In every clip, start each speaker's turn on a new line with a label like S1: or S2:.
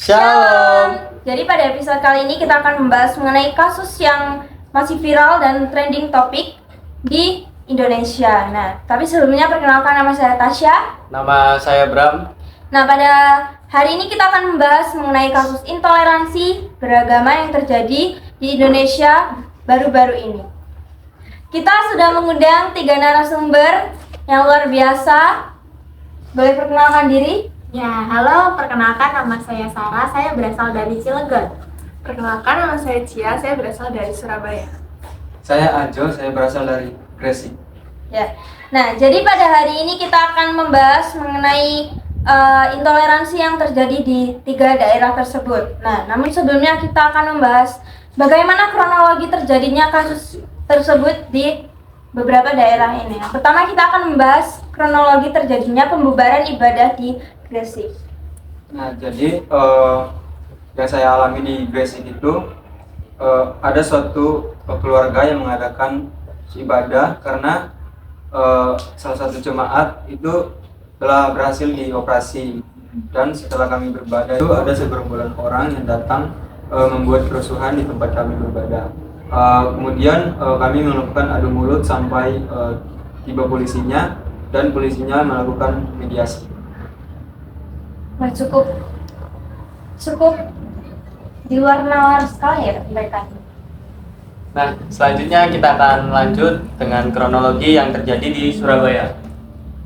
S1: Shalom. Jadi pada episode kali ini kita akan membahas mengenai kasus yang masih viral dan trending topik di Indonesia. Nah, tapi sebelumnya perkenalkan, nama saya Tasya.
S2: Nama saya Bram.
S1: Nah, pada hari ini kita akan membahas mengenai kasus intoleransi beragama yang terjadi di Indonesia baru-baru ini. Kita sudah mengundang 3 narasumber yang luar biasa. Boleh perkenalkan diri?
S3: Ya, halo, perkenalkan nama saya Sarah, saya berasal dari Cilegon.
S4: Perkenalkan, nama saya Cia, saya berasal dari Surabaya.
S5: Saya Ajo, saya berasal dari Gresik.
S1: Ya. Nah, jadi pada hari ini kita akan membahas mengenai intoleransi yang terjadi di 3 daerah tersebut. Nah, namun sebelumnya kita akan membahas bagaimana kronologi terjadinya kasus tersebut di beberapa daerah ini. Pertama, kita akan membahas kronologi terjadinya pembubaran ibadah di Gresik.
S5: Nah, jadi yang saya alami di Gresik itu ada suatu keluarga yang mengadakan ibadah karena salah satu jemaat itu telah berhasil dioperasi, dan setelah kami beribadah itu ada segerombolan orang yang datang membuat kerusuhan di tempat kami beribadah. Kemudian kami melakukan adu mulut sampai tiba polisinya, dan polisinya melakukan mediasi.
S1: Nah, cukup di luar nalar sekali ya mereka.
S2: Nah, selanjutnya kita akan lanjut dengan kronologi yang terjadi di Surabaya.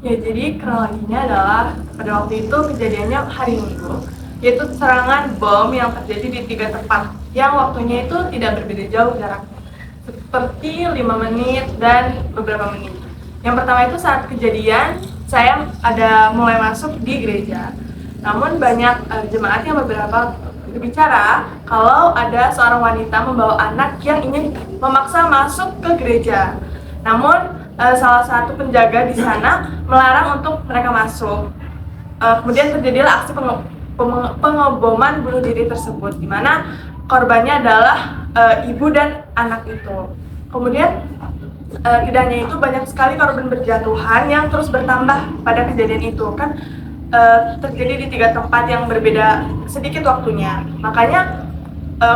S4: Ya, jadi kronologinya adalah pada waktu itu kejadiannya hari Minggu, yaitu serangan bom yang terjadi di 3 tempat yang waktunya itu tidak berbeda jauh jaraknya, seperti 5 menit dan beberapa menit. Yang pertama itu saat kejadian saya ada mulai masuk di gereja. Namun banyak jemaat yang beberapa berbicara kalau ada seorang wanita membawa anak yang ingin memaksa masuk ke gereja. Namun salah satu penjaga di sana melarang untuk mereka masuk. Kemudian terjadilah aksi pengeboman bunuh diri tersebut, di mana korbannya adalah ibu dan anak itu. Kemudian tidak hanya itu, banyak sekali korban berjatuhan yang terus bertambah pada kejadian itu. Kan terjadi di 3 tempat yang berbeda sedikit waktunya, makanya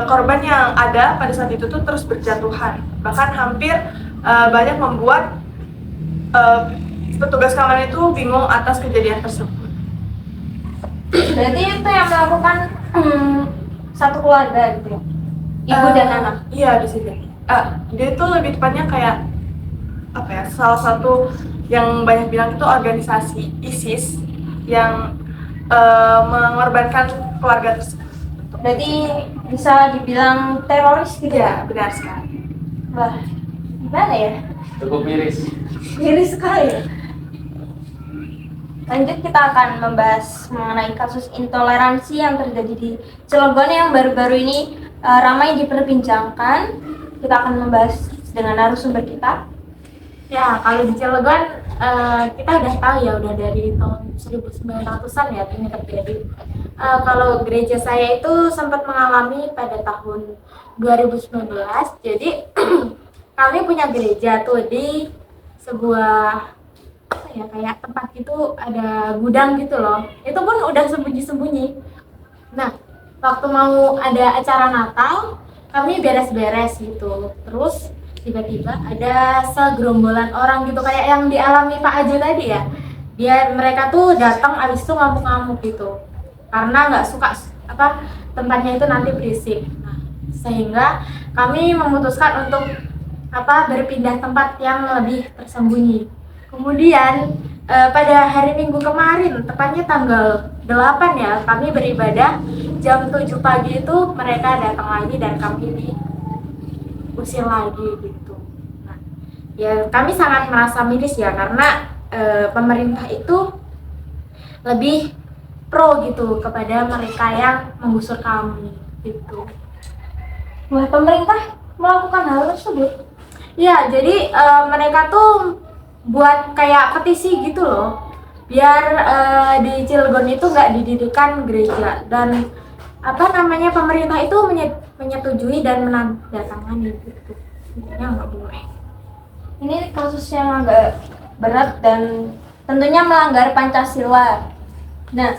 S4: korban yang ada pada saat itu tuh terus berjatuhan, bahkan hampir banyak membuat petugas keamanan itu bingung atas kejadian tersebut.
S1: Berarti itu yang melakukan satu keluarga gitu ya? Ibu dan anak?
S4: Iya, bisa jadi. Dia itu lebih tepatnya kayak apa ya, salah satu yang banyak bilang itu organisasi ISIS yang mengorbankan keluarga tersebut.
S1: Berarti bisa dibilang teroris gitu
S4: Ya,
S1: ya?
S4: benar sekali.
S1: Wah, gimana ya?
S2: Cukup miris.
S1: Miris sekali ya? Lanjut, kita akan membahas mengenai kasus intoleransi yang terjadi di Cilegon yang baru-baru ini ramai diperbincangkan. Kita akan membahas dengan narasumber kita.
S3: Ya, kalau di Cilegon kita udah tahu ya, udah dari tahun 1900-an ya ini terjadi. Kalau gereja saya itu sempat mengalami pada tahun 2019. Jadi kami punya gereja tuh di sebuah apa ya, kayak tempat itu ada gudang gitu loh. Itu pun udah sembunyi-sembunyi. Nah, waktu mau ada acara Natal, kami beres-beres gitu. Terus tiba-tiba ada segerombolan orang gitu kayak yang dialami Pak Ajo tadi ya. Mereka tuh datang abis itu ngamuk-ngamuk gitu. Karena nggak suka tempatnya itu nanti berisik. Nah, sehingga kami memutuskan untuk berpindah tempat yang lebih tersembunyi. Kemudian pada hari Minggu kemarin, tepatnya tanggal 8 ya, kami beribadah jam 7 pagi itu mereka datang lagi dan kami diusir lagi gitu. Nah, ya kami sangat merasa miris ya, karena pemerintah itu lebih pro gitu kepada mereka yang menggusur kami gitu.
S1: Wah, pemerintah melakukan hal tersebut?
S3: Ya, jadi mereka tuh buat kayak petisi gitu loh, biar di Cilegon itu nggak didirikan gereja, dan pemerintah itu menyetujui dan menandatangani gitu. Intinya nggak boleh.
S1: Ini kasus yang agak berat dan tentunya melanggar Pancasila. Nah,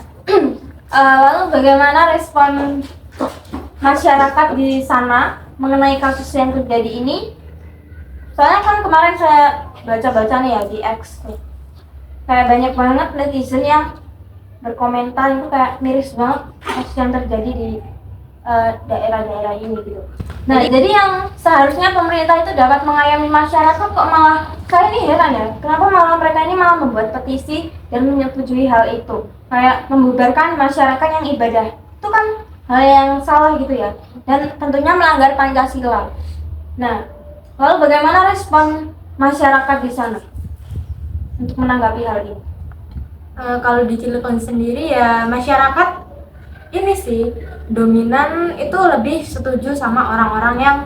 S1: Lalu bagaimana respon masyarakat di sana mengenai kasus yang terjadi ini? Soalnya kan kemarin saya baca-baca nih ya di X nih, kayak banyak banget netizen yang berkomentar itu kayak miris banget kasus yang terjadi di daerah-daerah ini gitu. Nah, jadi yang seharusnya pemerintah itu dapat mengayomi masyarakat kok malah, saya ini heran ya, kenapa malah mereka ini malah membuat petisi dan menyetujui hal itu, kayak membubarkan masyarakat yang ibadah. Itu kan hal yang salah gitu ya, dan tentunya melanggar Pancasila. Nah, lalu bagaimana respon masyarakat di sana untuk menanggapi hal ini?
S3: Kalau di Cilegon sendiri ya masyarakat ini sih dominan itu lebih setuju sama orang-orang yang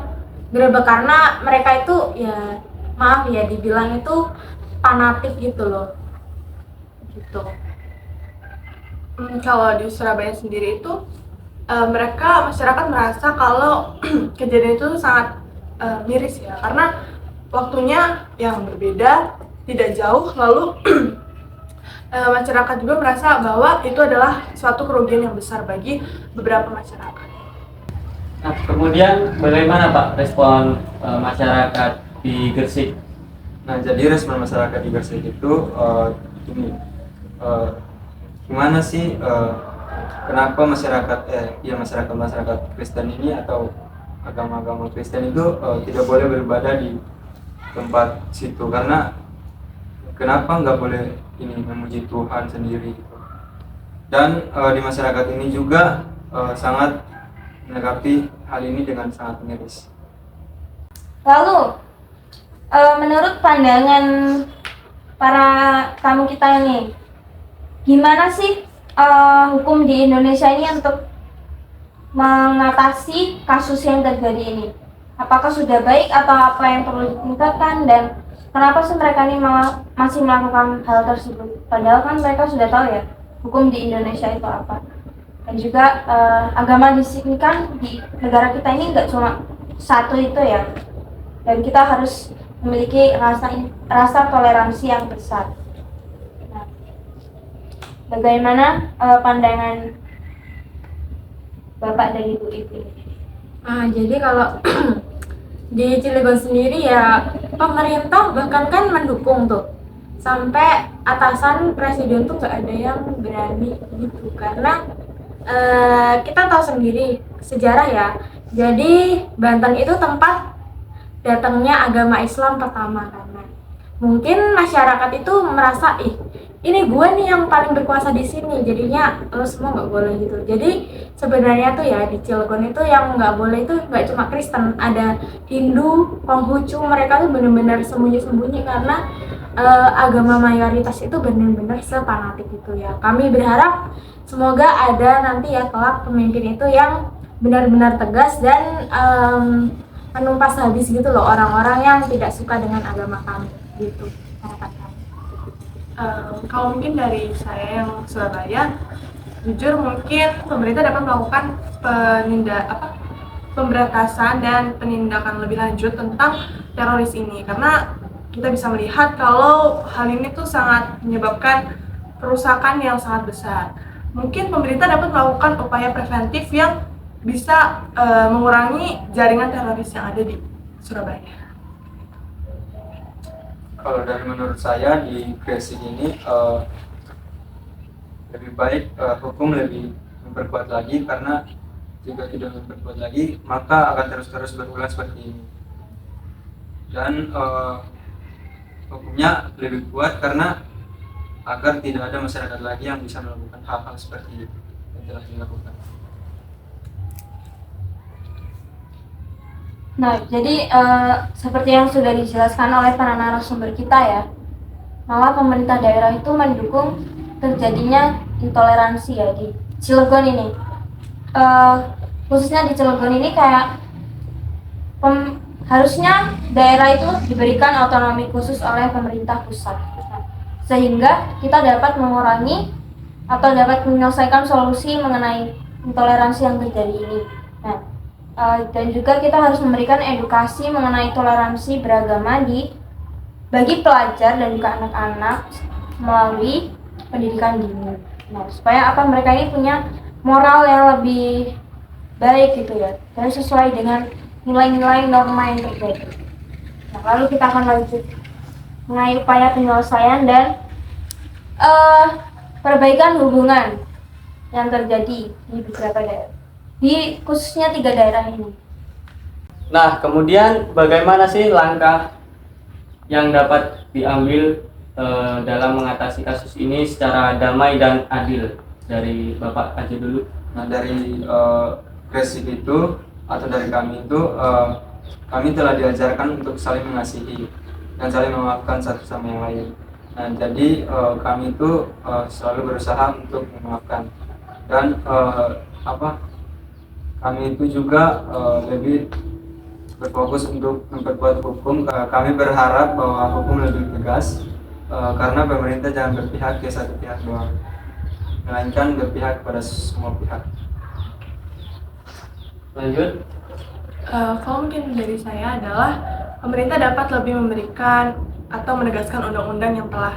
S3: gerebek, karena mereka itu ya maaf ya dibilang itu fanatik gitu loh gitu.
S4: Kalau di Surabaya sendiri itu masyarakat merasa kalau kejadian itu sangat miris ya, karena waktunya yang berbeda, tidak jauh, lalu masyarakat juga merasa bahwa itu adalah suatu kerugian yang besar bagi beberapa masyarakat.
S2: Nah, kemudian bagaimana Pak respon masyarakat di Gresik?
S5: Nah, jadi respon masyarakat di Gresik itu gimana sih, kenapa masyarakat Kristen ini atau agama-agama Kristen itu tidak boleh beribadah di tempat situ, karena kenapa nggak boleh ini memuji Tuhan sendiri gitu. Dan di masyarakat ini juga sangat menanggapi hal ini dengan sangat miris.
S1: Lalu menurut pandangan para tamu kita ini, gimana sih hukum di Indonesia ini untuk mengatasi kasus yang terjadi ini? Apakah sudah baik atau apa yang perlu ditingkatkan, dan kenapa sih mereka ini masih melakukan hal tersebut? Padahal kan mereka sudah tahu ya hukum di Indonesia itu apa. Dan juga agama di sini kan di negara kita ini nggak cuma satu itu ya. Dan kita harus memiliki rasa toleransi yang besar. Nah, bagaimana pandangan Bapak dan Ibu ini?
S3: Jadi kalau di Cilegon sendiri ya pemerintah bahkan kan mendukung tuh, sampai atasan presiden tuh nggak ada yang berani gitu, karena kita tahu sendiri sejarah ya. Jadi Banten itu tempat datangnya agama Islam pertama, karena mungkin masyarakat itu merasa ini gue nih yang paling berkuasa di sini, jadinya lo semua nggak boleh gitu. Jadi sebenarnya tuh ya di Cilegon itu yang nggak boleh itu nggak cuma Kristen, ada Hindu, Konghucu, mereka tuh benar-benar sembunyi-sembunyi karena agama mayoritas itu benar-benar sepanatik itu ya. Kami berharap semoga ada nanti ya kelak pemimpin itu yang benar-benar tegas dan menumpas habis gitu loh orang-orang yang tidak suka dengan agama kami gitu.
S4: Kalau mungkin dari saya yang Surabaya, jujur mungkin pemerintah dapat melakukan pemberantasan dan penindakan lebih lanjut tentang teroris ini, karena kita bisa melihat kalau hal ini tuh sangat menyebabkan kerusakan yang sangat besar. Mungkin pemerintah dapat melakukan upaya preventif yang bisa mengurangi jaringan teroris yang ada di Surabaya.
S5: Kalau dari menurut saya di Gresik ini lebih baik hukum lebih memperkuat lagi, karena jika tidak memperkuat lagi maka akan terus-terus berulang seperti ini. Dan hukumnya lebih kuat karena agar tidak ada masyarakat lagi yang bisa melakukan hal-hal seperti itu yang telah dilakukan.
S1: Nah, jadi seperti yang sudah dijelaskan oleh para narasumber kita ya, malah pemerintah daerah itu mendukung terjadinya intoleransi ya di Cilegon ini. Khususnya di Cilegon ini kayak harusnya daerah itu diberikan otonomi khusus oleh pemerintah pusat, sehingga kita dapat mengurangi atau dapat menyelesaikan solusi mengenai intoleransi yang terjadi ini. Nah, dan juga kita harus memberikan edukasi mengenai toleransi beragama bagi pelajar dan juga anak-anak melalui pendidikan dini. Nah, supaya mereka ini punya moral yang lebih baik gitu ya, dan sesuai dengan nilai-nilai norma yang terjadi. Nah, lalu kita akan lanjut mengenai upaya penyelesaian dan perbaikan hubungan yang terjadi di beberapa daerah, di khususnya 3 daerah ini.
S2: Nah, kemudian bagaimana sih langkah yang dapat diambil dalam mengatasi kasus ini secara damai dan adil? Dari Bapak aja dulu.
S5: Nah, dari Grace itu atau dari kami itu kami telah diajarkan untuk saling mengasihi dan saling memaafkan satu sama yang lain. Nah, jadi kami itu selalu berusaha untuk memaafkan dan kami itu juga lebih berfokus untuk memperkuat hukum. Kami berharap bahwa hukum lebih tegas karena pemerintah jangan berpihak ke satu pihak doang, melainkan berpihak kepada semua pihak.
S2: Lanjut.
S4: Kalau mungkin dari saya adalah pemerintah dapat lebih memberikan atau menegaskan undang-undang yang telah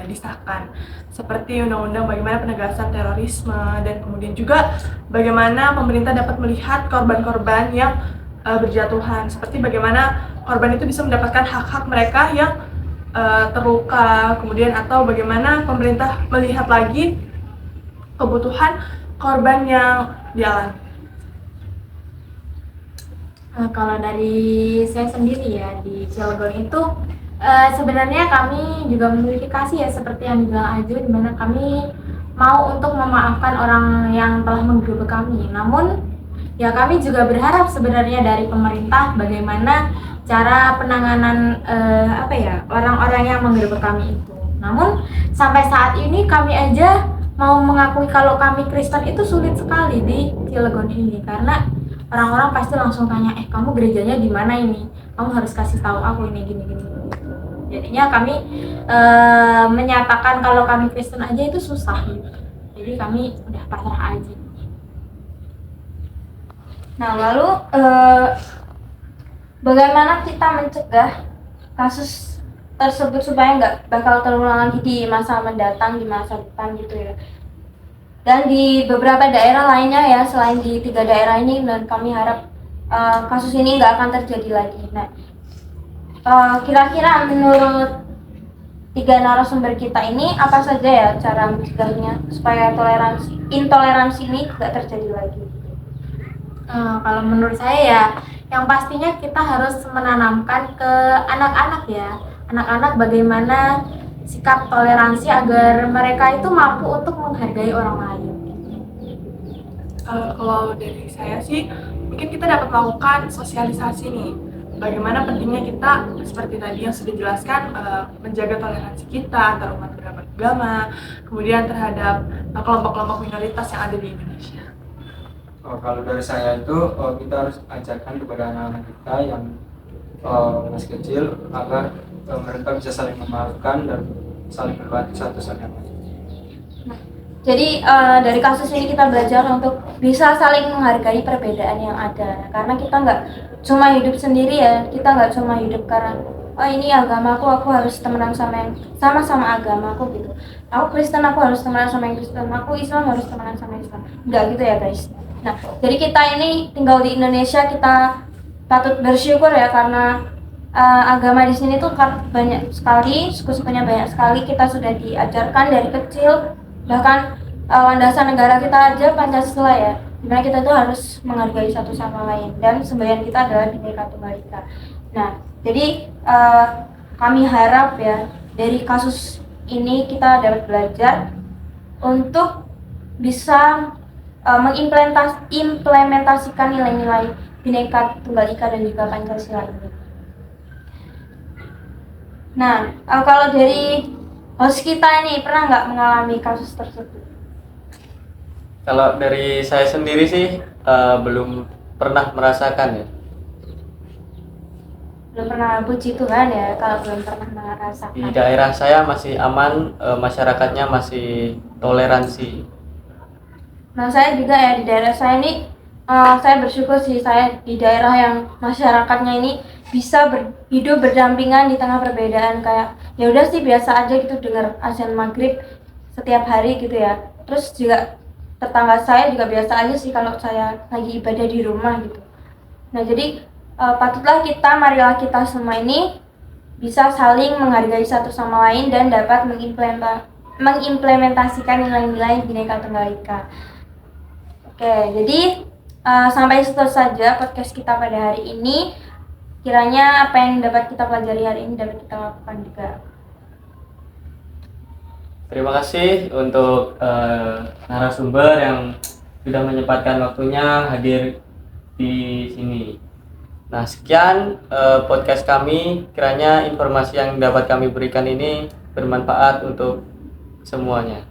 S4: disahkan, seperti undang-undang bagaimana penegasan terorisme, dan kemudian juga bagaimana pemerintah dapat melihat korban-korban yang berjatuhan, seperti bagaimana korban itu bisa mendapatkan hak-hak mereka yang terluka, kemudian atau bagaimana pemerintah melihat lagi kebutuhan korban yang dialami.
S3: Kalau dari saya sendiri ya, di Cilegon itu sebenarnya kami juga memiliki kasih ya, seperti yang dibilang Aju, di mana kami mau untuk memaafkan orang yang telah menggerebek kami. Namun ya kami juga berharap sebenarnya dari pemerintah bagaimana cara penanganan orang-orang yang menggerebek kami itu. Namun sampai saat ini kami aja mau mengakui kalau kami Kristen itu sulit sekali di Cilegon ini, karena orang-orang pasti langsung tanya, kamu gerejanya di mana ini? Kamu harus kasih tahu aku ini gini. Jadinya kami menyatakan kalau kami Kristen aja itu susah gitu. Jadi kami udah pasrah aja.
S1: Nah, lalu bagaimana kita mencegah kasus tersebut supaya nggak bakal terulang lagi di masa mendatang, di masa depan gitu ya. Dan di beberapa daerah lainnya ya, selain di 3 daerah ini, dan kami harap kasus ini nggak akan terjadi lagi. Nah, kira-kira menurut 3 narasumber kita ini apa saja ya cara mencegahnya supaya intoleransi ini nggak terjadi lagi?
S3: Kalau menurut saya ya, yang pastinya kita harus menanamkan ke anak-anak ya, anak-anak bagaimana sikap toleransi agar mereka itu mampu untuk menghargai orang lain.
S4: Kalau dari saya sih, mungkin kita dapat melakukan sosialisasi nih. Bagaimana pentingnya kita, seperti tadi yang sudah dijelaskan, menjaga toleransi kita antar umat beragama, kemudian terhadap kelompok-kelompok minoritas yang ada di Indonesia.
S5: Kalau dari saya itu kita harus ajarkan kepada anak-anak kita yang masih kecil agar mereka bisa saling memaafkan dan saling membantu satu sama lain.
S1: Jadi dari kasus ini kita belajar untuk bisa saling menghargai perbedaan yang ada, karena kita nggak cuma hidup sendiri ya, kita nggak cuma hidup karena ini agamaku, aku harus temenan sama yang sama agamaku gitu. Aku Kristen, aku harus temenan sama yang Kristen. Aku Islam, harus temenan sama Islam. Nggak gitu ya guys. Nah, jadi kita ini tinggal di Indonesia, kita patut bersyukur ya karena agama di sini tuh banyak sekali, suku-sukunya banyak sekali. Kita sudah diajarkan dari kecil, bahkan landasan negara kita aja Pancasila ya, dimana kita tuh harus menghargai satu sama lain dan semboyan kita adalah Bhinneka Tunggal Ika. Nah, jadi kami harap ya dari kasus ini kita dapat belajar untuk bisa mengimplementasikan nilai-nilai Bhinneka Tunggal Ika dan juga Pancasila ini. Nah, kalau dari host kita ini pernah nggak mengalami kasus tersebut?
S2: Kalau dari saya sendiri sih belum pernah merasakan ya.
S1: Belum pernah, puji Tuhan ya kalau belum pernah merasakan.
S2: Di daerah saya masih aman, masyarakatnya masih toleransi.
S1: Nah, saya juga ya di daerah saya ini, saya bersyukur sih saya di daerah yang masyarakatnya ini bisa hidup berdampingan di tengah perbedaan. Kayak ya udah sih biasa aja gitu dengar azan maghrib setiap hari gitu ya. Terus juga tetangga saya juga biasa aja sih kalau saya lagi ibadah di rumah gitu. Nah jadi patutlah kita, marilah kita semua ini bisa saling menghargai satu sama lain dan dapat mengimplementasikan nilai-nilai Bhinneka Tunggal Ika. Oke, jadi sampai situ saja podcast kita pada hari ini. Kiranya apa yang dapat kita pelajari hari ini dapat kita lakukan juga.
S2: Terima kasih untuk narasumber yang sudah menyempatkan waktunya hadir di sini. Nah, sekian podcast kami. Kiranya informasi yang dapat kami berikan ini bermanfaat untuk semuanya.